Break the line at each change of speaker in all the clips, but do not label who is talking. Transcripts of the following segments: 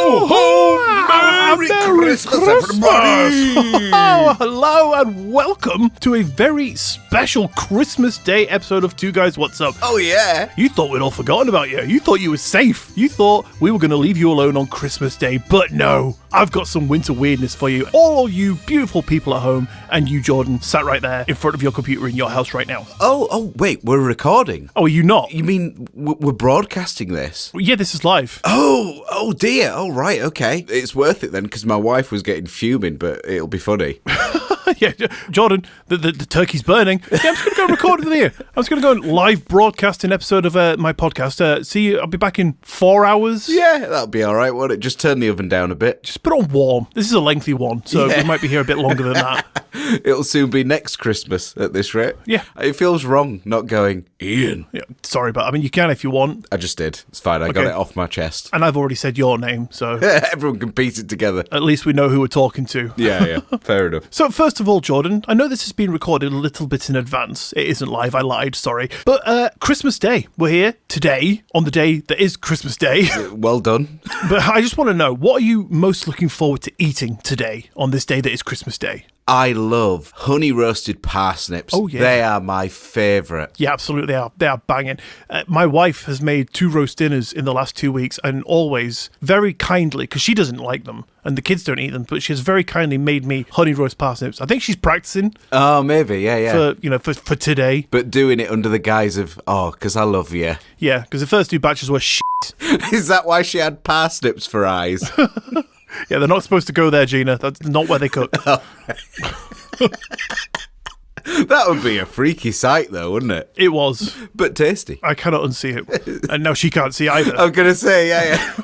Ho, ho! Merry Christmas, everybody!
Oh, hello and welcome to a very special Christmas Day episode of Two Guys What's Up.
Oh, yeah?
You thought we'd all forgotten about you. You thought you were safe. You thought we were going to leave you alone on Christmas Day, but no. I've got some winter weirdness for you. All you beautiful people at home, and you, Jordan, sat right there in front of your computer in your house right now.
Oh, wait, we're recording?
Oh, are you not?
You mean we're broadcasting this?
Yeah, this is live.
Oh dear. Oh, right, okay. It's worth it then, because my wife was getting fuming, but it'll be funny.
Yeah, Jordan, the turkey's burning. Yeah, I'm just going to go record with you. I'm just going to go and live broadcast an episode of my podcast. See you, I'll be back in 4 hours.
Yeah, that'll be all right, won't it? Just turn the oven down a bit.
Just put it on warm. This is a lengthy one, so we might be here a bit longer than that.
It'll soon be next Christmas at this rate.
Yeah.
It feels wrong not going, Ian.
Yeah, sorry, but I mean, you can if you want.
I just did. It's fine. I got it off my chest.
And I've already said your name, so
Everyone can piece it together.
at least we know who we're talking to.
Yeah. Fair enough.
So first of all, Jordan, I know this has been recorded a little bit in advance. It isn't live, I lied, sorry. But Christmas Day, we're here today, on the day that is Christmas Day.
Well done.
But I just want to know, what are you most looking forward to eating today, on this day that is Christmas Day?
I love honey roasted parsnips.
Oh, yeah.
They are my favourite.
Yeah, absolutely, they are banging. My wife has made 2 roast dinners in the last 2 weeks, and always, very kindly, because she doesn't like them, and the kids don't eat them, but she has very kindly made me honey roast parsnips. I think she's practicing.
Oh, maybe, yeah.
For today.
But doing it under the guise of, because I love you.
Yeah, because the first 2 batches were shit.
Is that why she had parsnips for eyes?
Yeah, they're not supposed to go there, Gina. That's not where they cook.
That would be a freaky sight, though, wouldn't it?
It was.
But tasty.
I cannot unsee it. And now she can't see either.
I'm going to say, yeah.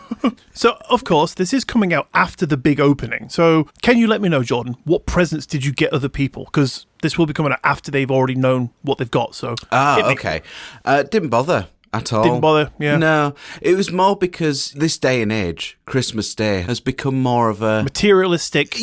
So, of course, this is coming out after the big opening. So, can you let me know, Jordan, what presents did you get other people? Because this will be coming out after they've already known what they've got. So,
Okay. Didn't bother. At all.
Didn't bother, yeah.
No, it was more because this day and age, Christmas Day, has become more of a
materialistic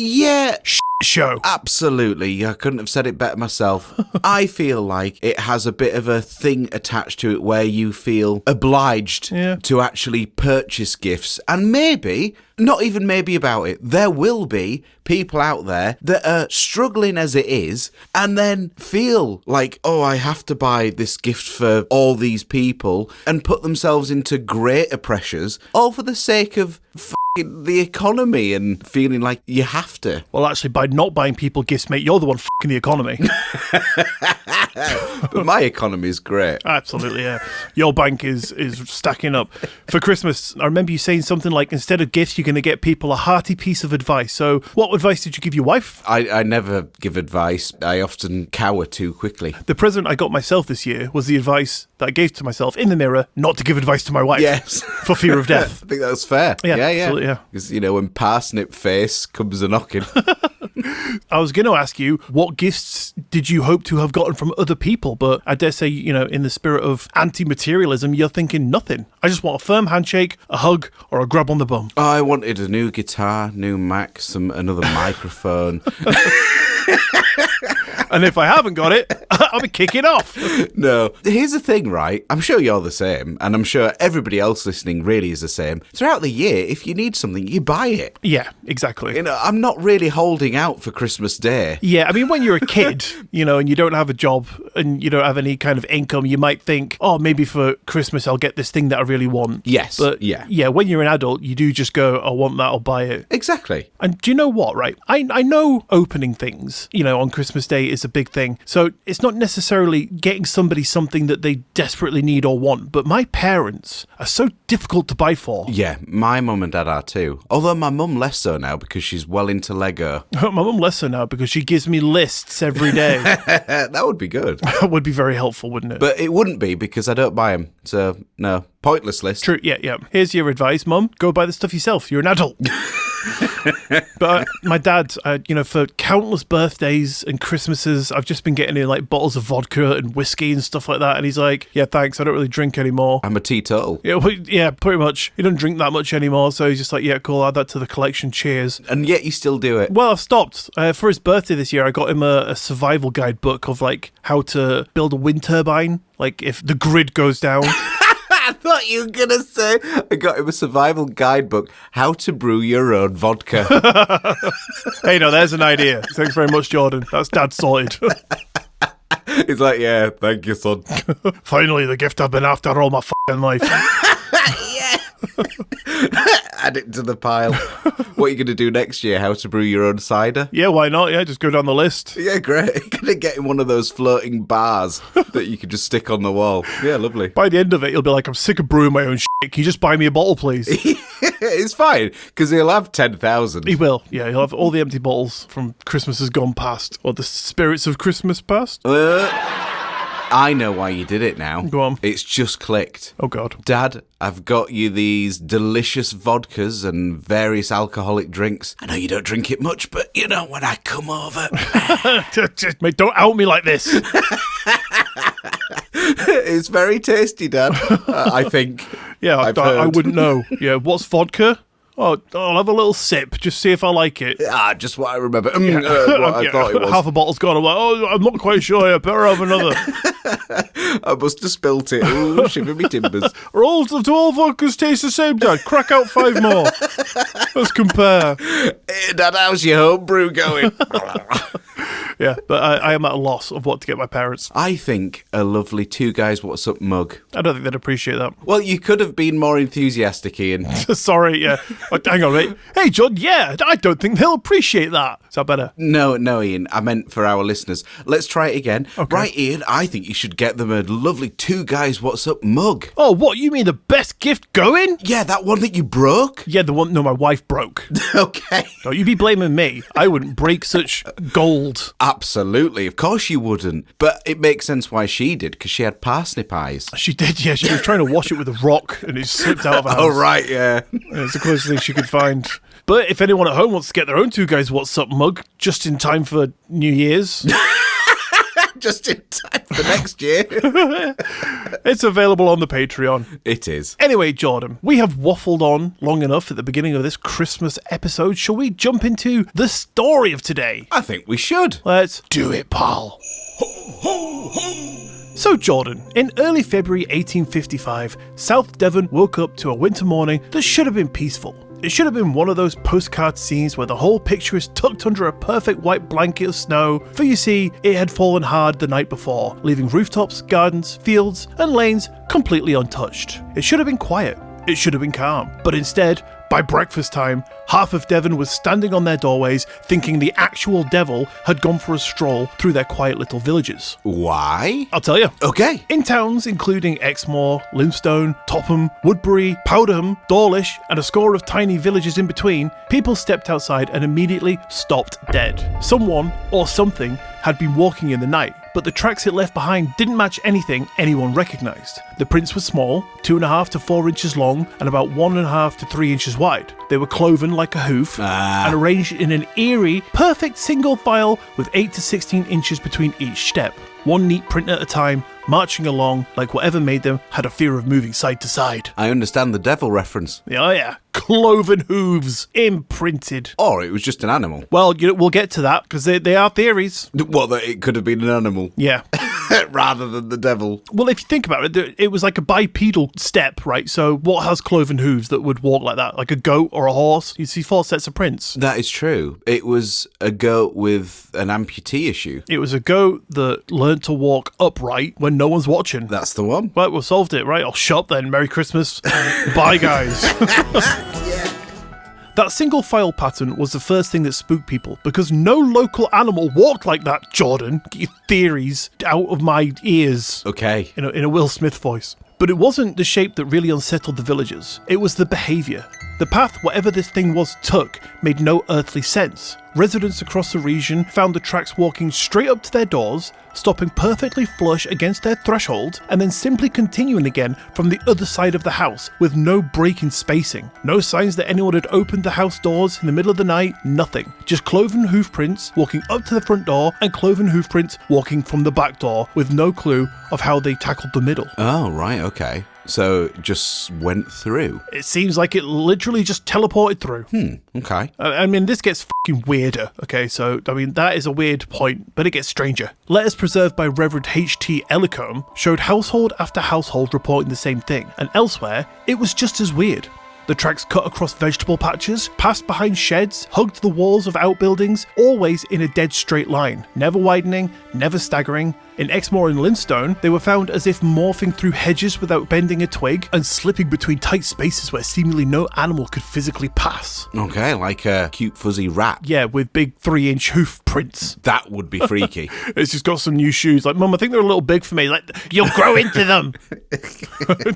show.
Absolutely. I couldn't have said it better myself. I feel like it has a bit of a thing attached to it where you feel obliged to actually purchase gifts. And maybe, not even maybe about it, there will be people out there that are struggling as it is and then feel like, I have to buy this gift for all these people and put themselves into greater pressures, all for the sake of the economy and feeling like you have to.
Well, actually, by not buying people gifts, mate, you're the one f***ing the economy.
But my economy is great.
Absolutely, yeah. Your bank is stacking up. For Christmas, I remember you saying something like, instead of gifts, you're going to get people a hearty piece of advice. So what advice did you give your wife?
I never give advice. I often cower too quickly.
The present I got myself this year was the advice that I gave to myself in the mirror, not to give advice to my wife.
Yes.
For fear of death.
I think that's fair.
Yeah, absolutely, yeah.
Because, when parsnip face comes a-knocking.
I was going to ask you, what gifts did you hope to have gotten from other people? But I dare say, in the spirit of anti-materialism, you're thinking nothing. I just want a firm handshake, a hug, or a grab on the bum.
I wanted a new guitar, new Mac, another microphone.
And if I haven't got it, I'll be kicking off.
No. Here's the thing, right? I'm sure you're the same, and I'm sure everybody else listening really is the same. Throughout the year, if you need something, you buy it.
Yeah, exactly.
I'm not really holding out for Christmas Day.
Yeah, I mean, when you're a kid, and you don't have a job and you don't have any kind of income, you might think, maybe for Christmas I'll get this thing that I really want.
Yes.
But yeah, when you're an adult, you do just go, I want that, I'll buy it.
Exactly.
And do you know what, right? I know opening things, on Christmas Day is a big thing. So it's not necessarily getting somebody something that they desperately need or want, but my parents are so difficult to buy for.
Yeah, my mum and dad are too. Although my mum less so now because she's well into Lego.
My mum less so now because she gives me lists every day.
That would be good.
That would be very helpful, wouldn't it?
But it wouldn't be because I don't buy them. So, no. Pointless list.
True, yeah. Here's your advice, Mum. Go buy the stuff yourself. You're an adult. But my dad, for countless birthdays and Christmases, I've just been getting in like bottles of vodka and whiskey and stuff like that. And he's like, yeah, thanks. I don't really drink anymore.
I'm a teetotal.
Yeah, pretty much. He doesn't drink that much anymore. So he's just like, yeah, cool. Add that to the collection. Cheers.
And yet you still do it.
Well, I've stopped. For his birthday this year, I got him a survival guide book of like how to build a wind turbine. Like if the grid goes down.
I thought you were going to say I got him a survival guidebook, how to brew your own vodka.
Hey, no, there's an idea. Thanks very much, Jordan. That's Dad sorted.
He's like, yeah, thank you, son.
Finally, the gift I've been after all my fucking life.
Yeah. Add it to the pile. What are you going to do next year? How to brew your own cider?
Yeah, why not? Yeah, just go down the list.
Yeah, great. Going to get him one of those floating bars that you could just stick on the wall. Yeah, lovely.
By the end of it, he'll be like, I'm sick of brewing my own shit. Can you just buy me a bottle, please?
It's fine, because he'll have 10,000.
He will. Yeah, he'll have all the empty bottles from Christmas has gone past, or the spirits of Christmas past.
I know why you did it now.
Go on.
It's just clicked.
Oh, God.
Dad, I've got you these delicious vodkas and various alcoholic drinks. I know you don't drink it much, but you know, when I come over...
Mate, don't out me like this.
It's very tasty, Dad, I think.
Yeah, I wouldn't know. Yeah, what's vodka? Oh, I'll have a little sip, just see if I like it.
Just what I remember. What I thought it was.
Half a bottle's gone. I'm like, I'm not quite sure. I better have another.
I must have spilt it. Ooh, shiver me timbers.
Do all vodkas taste the same, Dad? Crack out 5 more. Let's compare.
Hey, Dad, how's your homebrew going?
Yeah, but I am at a loss of what to get my parents.
I think a lovely Two Guys What's Up mug.
I don't think they'd appreciate that.
Well, you could have been more enthusiastic, Ian.
Sorry, yeah. Hang on, mate. Hey, John, yeah, I don't think they'll appreciate that. Is that better?
No, Ian. I meant for our listeners. Let's try it again.
Okay.
Right, Ian, I think you should get them a lovely Two Guys What's Up mug.
Oh, what? You mean the best gift going?
Yeah, that one that you broke?
Yeah, the one, no, my wife broke.
Okay.
Don't you be blaming me. I wouldn't break such gold.
Absolutely. Of course you wouldn't. But it makes sense why she did, because she had parsnip eyes.
She did, yeah. She was trying to wash it with a rock and it slipped out of her hands.
Oh, right, yeah.
It's the closest thing she could find. But if anyone at home wants to get their own Two Guys What's Up mug just in time for New Year's...
Just in time for next year.
It's available on the Patreon.
It is.
Anyway, Jordan, we have waffled on long enough at the beginning of this Christmas episode. Shall we jump into the story of today?
I think we should.
Let's do it, pal. So, Jordan, in early February 1855, South Devon woke up to a winter morning that should have been peaceful. It should have been one of those postcard scenes where the whole picture is tucked under a perfect white blanket of snow, for you see, it had fallen hard the night before, leaving rooftops, gardens, fields, and lanes completely untouched. It should have been quiet. It should have been calm. But instead, by breakfast time, half of Devon was standing on their doorways thinking the actual devil had gone for a stroll through their quiet little villages.
Why?
I'll tell you.
Okay.
In towns including Exmoor, Limstone, Topham, Woodbury, Powderham, Dawlish, and a score of tiny villages in between, people stepped outside and immediately stopped dead. Someone, or something, had been walking in the night, but the tracks it left behind didn't match anything anyone recognised. The prints were small, 2.5 to 4 inches long, and about 1.5 to 3 inches wide. They were cloven like a hoof, and arranged in an eerie, perfect single file with 8 to 16 inches between each step. One neat print at a time, marching along like whatever made them had a fear of moving side to side.
I understand the devil reference.
Yeah. Cloven hooves, imprinted.
Or it was just an animal.
Well, we'll get to that, because they are theories.
What, that it could have been an animal?
Yeah.
Rather than the devil.
Well, if you think about it, it was like a bipedal step, right? So what has cloven hooves that would walk like that? Like a goat or a horse? You see 4 sets of prints.
That is true. It was a goat with an amputee issue.
It was a goat that learned to walk upright when no one's watching.
That's the one.
Right, we've solved it, right? I'll shop then. Merry Christmas. Bye, guys. That single file pattern was the first thing that spooked people, because no local animal walked like that, Jordan. Get your theories out of my ears.
Okay.
In a Will Smith voice. But it wasn't the shape that really unsettled the villagers. It was the behaviour. The path whatever this thing was took made no earthly sense. Residents across the region found the tracks walking straight up to their doors, stopping perfectly flush against their threshold, and then simply continuing again from the other side of the house with no break in spacing. No signs that anyone had opened the house doors in the middle of the night, nothing. Just cloven hoof prints walking up to the front door and cloven hoof prints walking from the back door with no clue of how they tackled the middle.
Oh, right, okay. So it just went through.
It seems like it literally just teleported through.
Okay.
I mean, this gets fucking weirder. Okay, so, I mean, that is a weird point, but it gets stranger. Letters preserved by Reverend H.T. Ellicombe showed household after household reporting the same thing, and elsewhere, it was just as weird. The tracks cut across vegetable patches, passed behind sheds, hugged the walls of outbuildings, always in a dead straight line, never widening, never staggering. In Exmoor and Linstone, they were found as if morphing through hedges without bending a twig and slipping between tight spaces where seemingly no animal could physically pass.
Okay, like a cute fuzzy rat.
Yeah, with big 3-inch hoof prints.
That would be freaky.
It's just got some new shoes. Like, Mum, I think they're a little big for me. Like, you'll grow into them.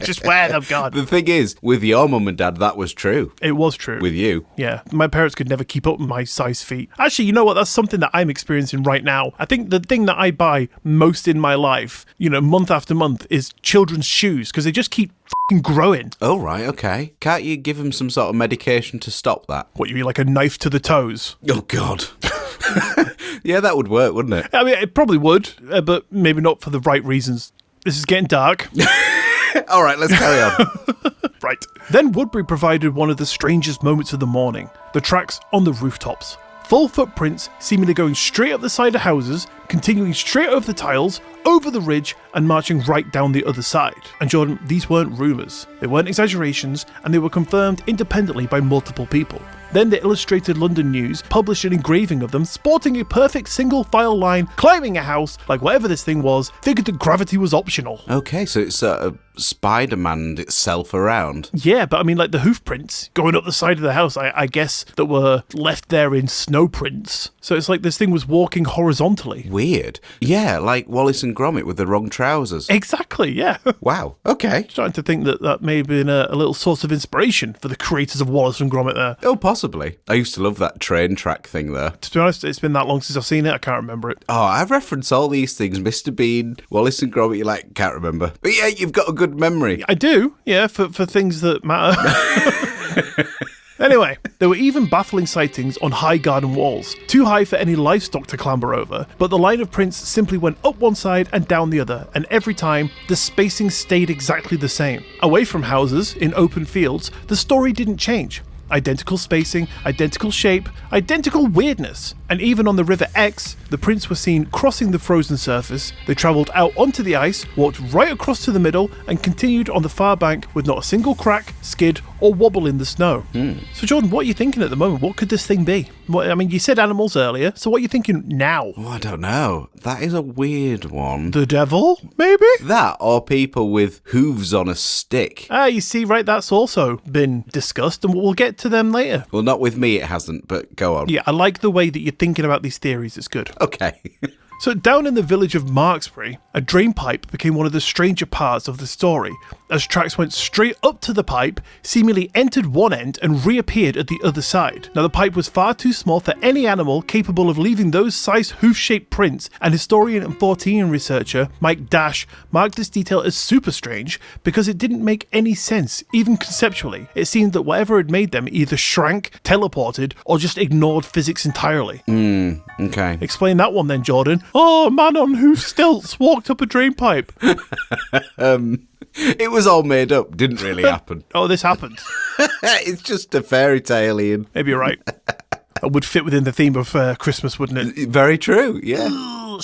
Just wear them, God.
The thing is, with your mum and dad, that was true.
It was true.
With you.
Yeah, my parents could never keep up with my size feet. Actually, you know what? That's something that I'm experiencing right now. I think the thing that I buy most in my life, month after month, is children's shoes because they just keep fucking growing.
Oh, right, okay. Can't you give them some sort of medication to stop that?
What, you mean like a knife to the toes?
Oh, God. Yeah, that would work, wouldn't it?
I mean, it probably would, but maybe not for the right reasons. This is getting dark.
All right, let's carry on.
Right. Then Woodbury provided one of the strangest moments of the morning. The tracks on the rooftops. Full footprints seemingly going straight up the side of houses, continuing straight over the tiles, over the ridge, and marching right down the other side. And Jordan, these weren't rumours. They weren't exaggerations, and they were confirmed independently by multiple people. Then the Illustrated London News published an engraving of them sporting a perfect single file line, climbing a house, like whatever this thing was, figured that gravity was optional.
Okay, so it's Spider-Man itself around.
Yeah, but I mean, like the hoof prints going up the side of the house, I guess, that were left there in snow prints. So it's like this thing was walking horizontally.
Weird. Yeah, like Wallace and Gromit with the wrong trousers.
Exactly, yeah.
Wow, okay.
Starting to think that may have been a little source of inspiration for the creators of Wallace and Gromit there.
Oh, possibly. I used to love that train track thing there.
To be honest, it's been that long since I've seen it, I can't remember it.
Oh, I've referenced all these things. Mr. Bean, Wallace and Gromit, you're like, can't remember. But yeah, you've got a good memory.
I do, yeah, for things that matter. Anyway, there were even baffling sightings on high garden walls, too high for any livestock to clamber over, but the line of prints simply went up one side and down the other, and every time, the spacing stayed exactly the same. Away from houses, in open fields, the story didn't change. Identical spacing, identical shape, identical weirdness. And even on the River Exe, the prints were seen crossing the frozen surface. They travelled out onto the ice, walked right across to the middle, and continued on the far bank with not a single crack, skid, or wobble in the snow. So Jordan, what are you thinking at the moment? What could this thing be? I mean, you said animals earlier, so what are you thinking now?
Oh, I don't know. That is a weird one.
The devil, maybe?
That, or people with hooves on a stick.
You see, right, that's also been discussed, and we'll get to them later.
Well, not with me, it hasn't, but go on.
Yeah, I like the way that you're thinking about these theories. It's good.
Okay.
So down in the village of Marksbury, a drain pipe became one of the stranger parts of the story, as tracks went straight up to the pipe, seemingly entered one end and reappeared at the other side. Now the pipe was far too small for any animal capable of leaving those size hoof-shaped prints, and historian and Fortean researcher Mike Dash marked this detail as super strange because it didn't make any sense, even conceptually. It seemed that whatever had made them either shrank, teleported, or just ignored physics entirely.
Okay.
Explain that one then, Jordan. Oh, a man on hoof stilts walked up a drain pipe.
It was all made up. Didn't really happen.
Oh, this happened.
It's just a fairy tale, Ian.
Maybe you're right. That would fit within the theme of Christmas, wouldn't it?
Very true, yeah.
Oh,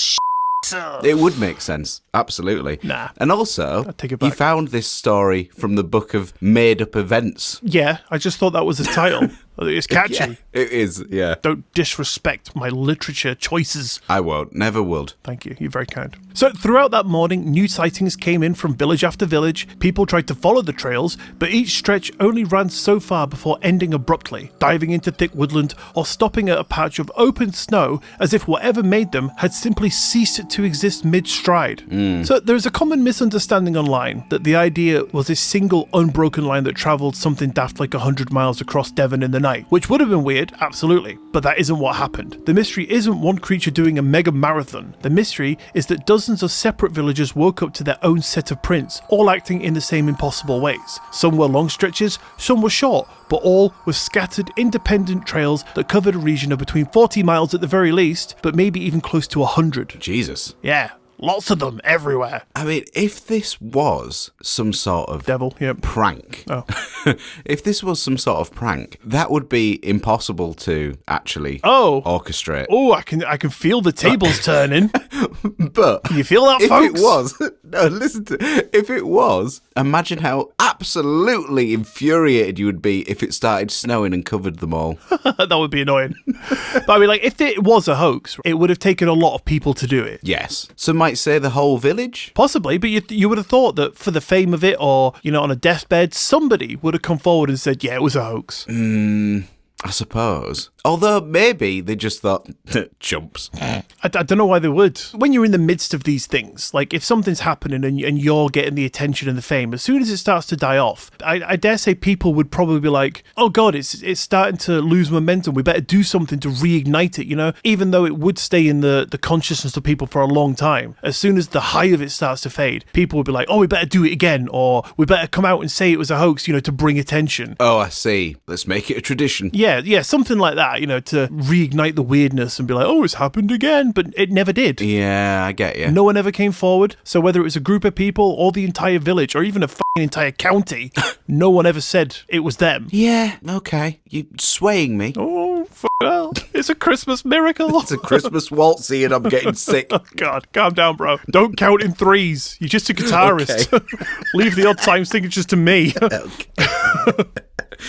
It would make sense, absolutely.
Nah.
And also,
I'll take it
you
back.
found this story from the book of made-up events.
Yeah, I just thought that was the title. It's catchy.
Yeah, it is, yeah.
Don't disrespect my literature choices.
I won't, never would.
Thank you. You're very kind. So throughout that morning, new sightings came in from village after village. People tried to follow the trails, but each stretch only ran so far before ending abruptly, diving into thick woodland or stopping at a patch of open snow as if whatever made them had simply ceased to exist mid-stride. So there's a common misunderstanding online that the idea was a single unbroken line that travelled something daft like 100 miles across Devon in the night, which would have been weird, absolutely, but that isn't what happened. The mystery isn't one creature doing a mega marathon. The mystery is that dozens of separate villagers woke up to their own set of prints, all acting in the same impossible ways. Some were long stretches, some were short, but all were scattered independent trails that covered a region of between 40 miles at the very least, but maybe even close to 100.
Jesus.
Yeah. Lots of them everywhere.
I mean, if this was some sort of
Devil, yep.
prank, if this was some sort of prank, that would be impossible to actually orchestrate.
Oh, I can feel the tables turning.
But
can you feel that, folks?
If it was, imagine how absolutely infuriated you would be if it started snowing and covered them all.
That would be annoying. But I mean, like, if it was a hoax, it would have taken a lot of people to do it.
Yes. Some might say the whole village.
Possibly, but you would have thought that for the fame of it, or, on a deathbed, somebody would have come forward and said, yeah, it was a hoax.
I suppose. Although maybe they just thought, chumps.
I don't know why they would. When you're in the midst of these things, like if something's happening and you're getting the attention and the fame, as soon as it starts to die off, I dare say people would probably be like, oh God, it's starting to lose momentum. We better do something to reignite it, Even though it would stay in the consciousness of people for a long time. As soon as the high of it starts to fade, people would be like, oh, we better do it again, or we better come out and say it was a hoax, to bring attention.
Oh, I see. Let's make it a tradition.
Yeah, something like that, to reignite the weirdness and be like, oh, it's happened again, but it never did.
Yeah, I get you.
No one ever came forward. So whether it was a group of people or the entire village or even a fucking entire county, no one ever said it was them.
Yeah, okay. You're swaying me.
Oh, hell. It's a Christmas miracle.
It's a Christmas waltzy and I'm getting sick.
Oh, God, calm down, bro. Don't count in threes. You're just a guitarist. Okay. Leave the odd time signatures to me. Okay.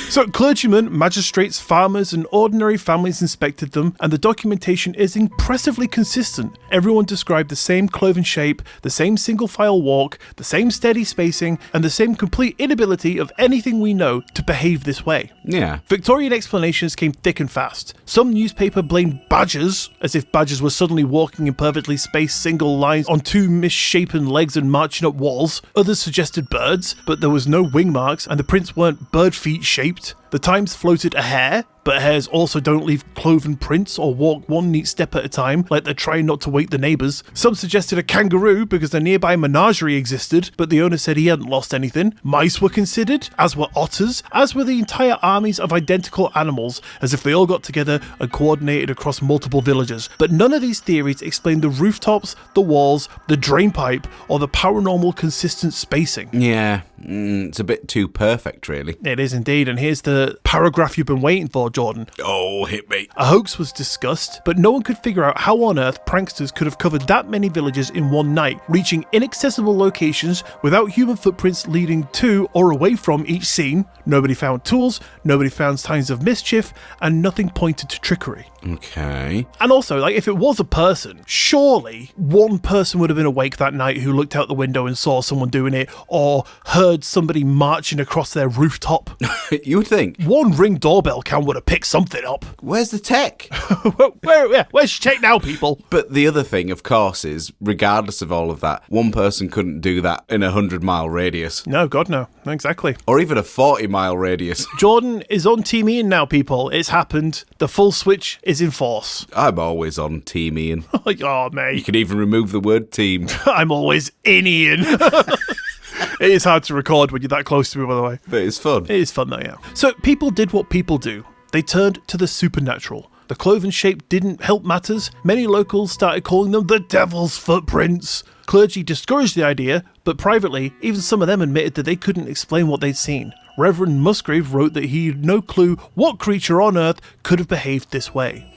So clergymen, magistrates, farmers and ordinary families inspected them, and the documentation is impressively consistent. Everyone described the same cloven shape, the same single file walk, the same steady spacing, and the same complete inability of anything we know to behave this way.
Yeah.
Victorian explanations came thick and fast. Some newspaper blamed badgers, as if badgers were suddenly walking in perfectly spaced single lines on two misshapen legs and marching up walls. Others suggested birds, but there was no wing marks and the prints weren't bird feet shaped. The Times floated a hare, but hares also don't leave cloven prints or walk one neat step at a time, like they're trying not to wake the neighbours. Some suggested a kangaroo because a nearby menagerie existed, but the owner said he hadn't lost anything. Mice were considered, as were otters, as were the entire armies of identical animals, as if they all got together and coordinated across multiple villages. But none of these theories explained the rooftops, the walls, the drain pipe, or the paranormal consistent spacing.
Yeah, it's a bit too perfect, really.
It is indeed, and here's the paragraph you've been waiting for, Jordan.
Oh, hit me.
A hoax was discussed, but no one could figure out how on earth pranksters could have covered that many villages in one night, reaching inaccessible locations without human footprints leading to or away from each scene. Nobody found tools, nobody found signs of mischief, and nothing pointed to trickery.
Okay.
And also, like, if it was a person, surely one person would have been awake that night who looked out the window and saw someone doing it, or heard somebody marching across their rooftop.
You would think.
One Ring doorbell cam would have picked something up.
Where's the tech?
Where's your tech now, people?
But the other thing, of course, is regardless of all of that, one person couldn't do that in a 100-mile radius.
No, God, no. Exactly.
Or even a 40-mile radius.
Jordan is on Team Ian now, people. It's happened. The full switch is in force.
I'm always on Team Ian.
Oh, mate.
You can even remove the word team.
I'm always in Ian. It is hard to record when you're that close to me, by the way.
But it's fun.
It is fun, though, yeah. So people did what people do. They turned to the supernatural. The cloven shape didn't help matters. Many locals started calling them the devil's footprints. Clergy discouraged the idea, but privately, even some of them admitted that they couldn't explain what they'd seen. Reverend Musgrave wrote that he had no clue what creature on earth could have behaved this way.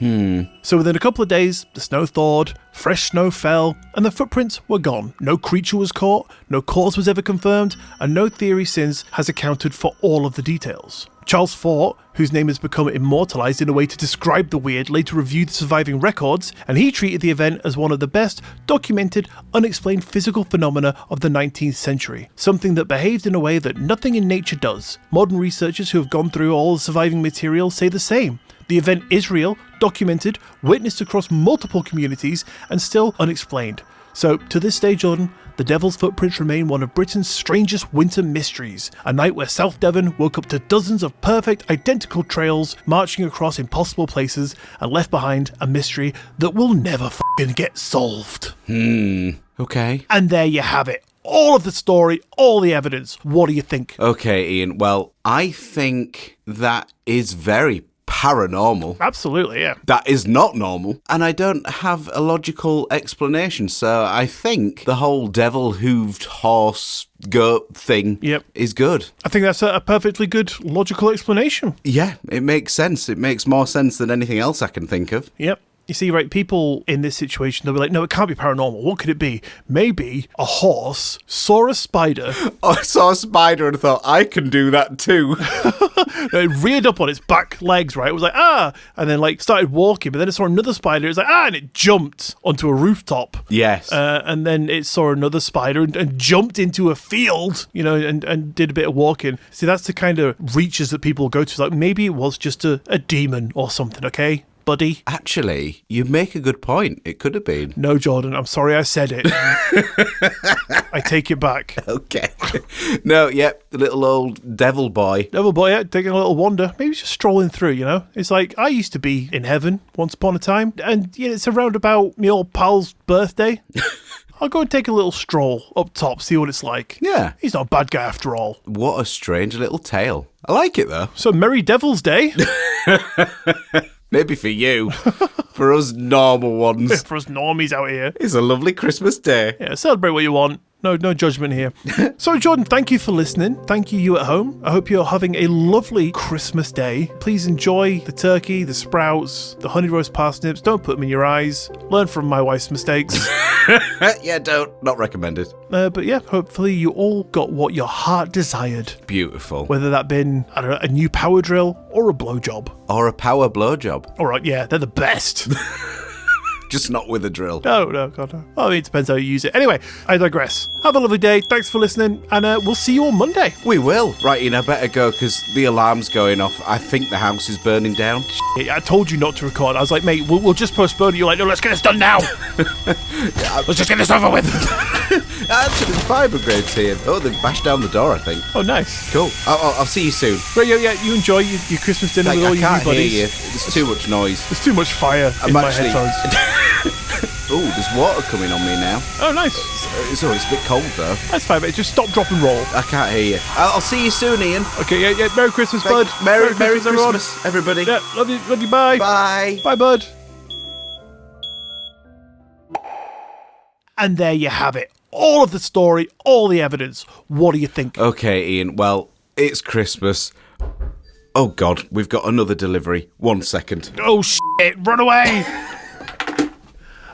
So within a couple of days, the snow thawed, fresh snow fell, and the footprints were gone. No creature was caught, no cause was ever confirmed, and no theory since has accounted for all of the details. Charles Fort, whose name has become immortalised in a way to describe the weird, later reviewed the surviving records, and he treated the event as one of the best documented, unexplained physical phenomena of the 19th century. Something that behaved in a way that nothing in nature does. Modern researchers who have gone through all the surviving material say the same. The event is real, documented, witnessed across multiple communities, and still unexplained. So, to this day, Jordan, the Devil's Footprints remain one of Britain's strangest winter mysteries. A night where South Devon woke up to dozens of perfect, identical trails marching across impossible places and left behind a mystery that will never f***ing get solved.
Okay.
And there you have it. All of the story, all the evidence. What do you think?
Okay, Ian. Well, I think that is very paranormal.
Absolutely, yeah.
That is not normal. And I don't have a logical explanation. So I think the whole devil-hooved horse goat thing is good.
I think that's a perfectly good logical explanation.
Yeah, it makes sense. It makes more sense than anything else I can think of.
Yep. You see, right, people in this situation, they'll be like, no, it can't be paranormal. What could it be? Maybe a horse saw a spider.
Oh, I saw a spider and thought, I can do that too.
It reared up on its back legs, right? It was like, ah, and then like started walking, but then it saw another spider. It was like, ah, and it jumped onto a rooftop.
Yes.
And then it saw another spider and jumped into a field, you know, and did a bit of walking. See, that's the kind of reaches that people go to. Like, maybe it was just a demon or something, okay? Buddy.
Actually, you make a good point. It could have been.
No, Jordan, I'm sorry I said it. I take it back.
Okay. No, yep, the little old devil boy.
Devil boy, yeah, taking a little wander. Maybe just strolling through, you know? It's like, I used to be in heaven once upon a time, and you know, it's around about my old pal's birthday. I'll go and take a little stroll up top, see what it's like.
Yeah.
He's not a bad guy after all.
What a strange little tale. I like it, though.
So, Merry Devil's Day.
Maybe for you. For us normal ones.
For us normies out here.
It's a lovely Christmas day.
Yeah, celebrate what you want. No judgment here. So, Jordan, thank you for listening. Thank you at home. I hope you're having a lovely Christmas day. Please enjoy the turkey, the sprouts, the honey roast parsnips. Don't put them in your eyes. Learn from my wife's mistakes.
Yeah, don't. Not recommended.
But yeah, hopefully you all got what your heart desired.
Beautiful.
Whether that been, I don't know, a new power drill or a blowjob.
Or a power blowjob.
All right, yeah, they're the best.
Just not with a drill.
No, God, no. Well, I mean, it depends how you use it. Anyway, I digress. Have a lovely day. Thanks for listening, and we'll see you on Monday.
We will. Right, I better go because the alarm's going off. I think the house is burning down.
I told you not to record. I was like, mate, we'll just postpone it. You're like, no, let's get this done now. Let's just get this over with.
Actually, the fire brigade's here. Oh, they've bashed down the door, I think.
Oh, nice.
Cool. I'll see you soon.
Right, yeah, you enjoy your Christmas dinner with all your new buddies.
I can't hear you. There's too much noise.
There's too much fire in my headphones.
Oh, there's water coming on me now.
Oh, nice.
It's a bit cold, though.
That's fine, mate. Just stop, drop, and roll.
I can't hear you. I'll see you soon, Ian.
Okay, yeah. Merry Christmas, bud.
Merry Christmas, everybody.
Yeah, love you, bye.
Bye.
Bye, bud. And there you have it. All of the story, all the evidence. What do you think?
Okay, Ian. Well, it's Christmas. Oh, God. We've got another delivery. 1 second.
Oh, shit. Run away.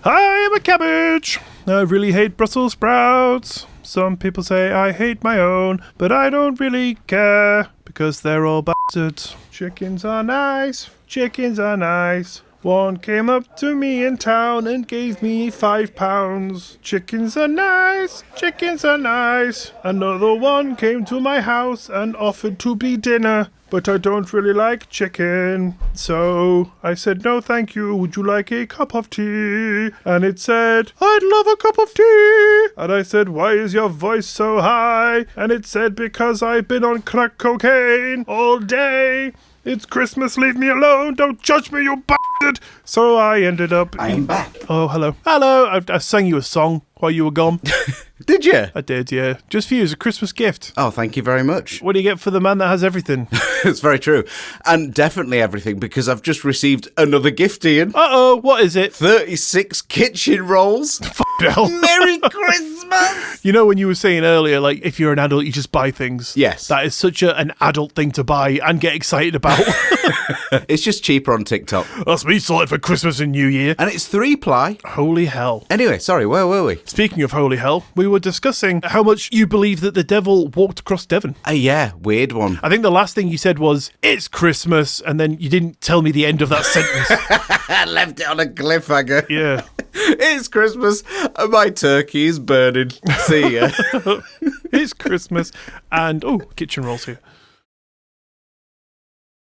I am a cabbage. I really hate Brussels sprouts. Some people say I hate my own, but I don't really care because they're all bastards. Chickens are nice. Chickens are nice. One came up to me in town and gave me £5. Chickens are nice. Chickens are nice. Another one came to my house and offered to be dinner. But I don't really like chicken. So I said, no, thank you. Would you like a cup of tea? And it said, I'd love a cup of tea. And I said, why is your voice so high? And it said, because I've been on crack cocaine all day. It's Christmas, leave me alone. Don't judge me, you bastard. So I ended up...
I'm back.
Oh, hello. Hello. I sang you a song while you were gone.
Did you?
I did, yeah. Just for you as a Christmas gift.
Oh, thank you very much.
What do you get for the man that has everything?
It's very true. And definitely everything, because I've just received another gift, Ian.
Uh-oh, what is it?
36 kitchen rolls.
Hell.
Merry Christmas!
You know when you were saying earlier, like, if you're an adult, you just buy things?
Yes.
That is such an adult thing to buy and get excited about.
It's just cheaper on TikTok.
That's me sorted for Christmas and New Year.
And it's 3-ply.
Holy hell.
Anyway, sorry, where were we?
Speaking of holy hell, we were discussing how much you believe that the devil walked across Devon.
Yeah, weird one.
I think the last thing you said was, it's Christmas, and then you didn't tell me the end of that sentence.
I left it on a cliffhanger.
Yeah.
It's Christmas, and my turkey is burning. See ya.
It's Christmas, and, kitchen rolls here.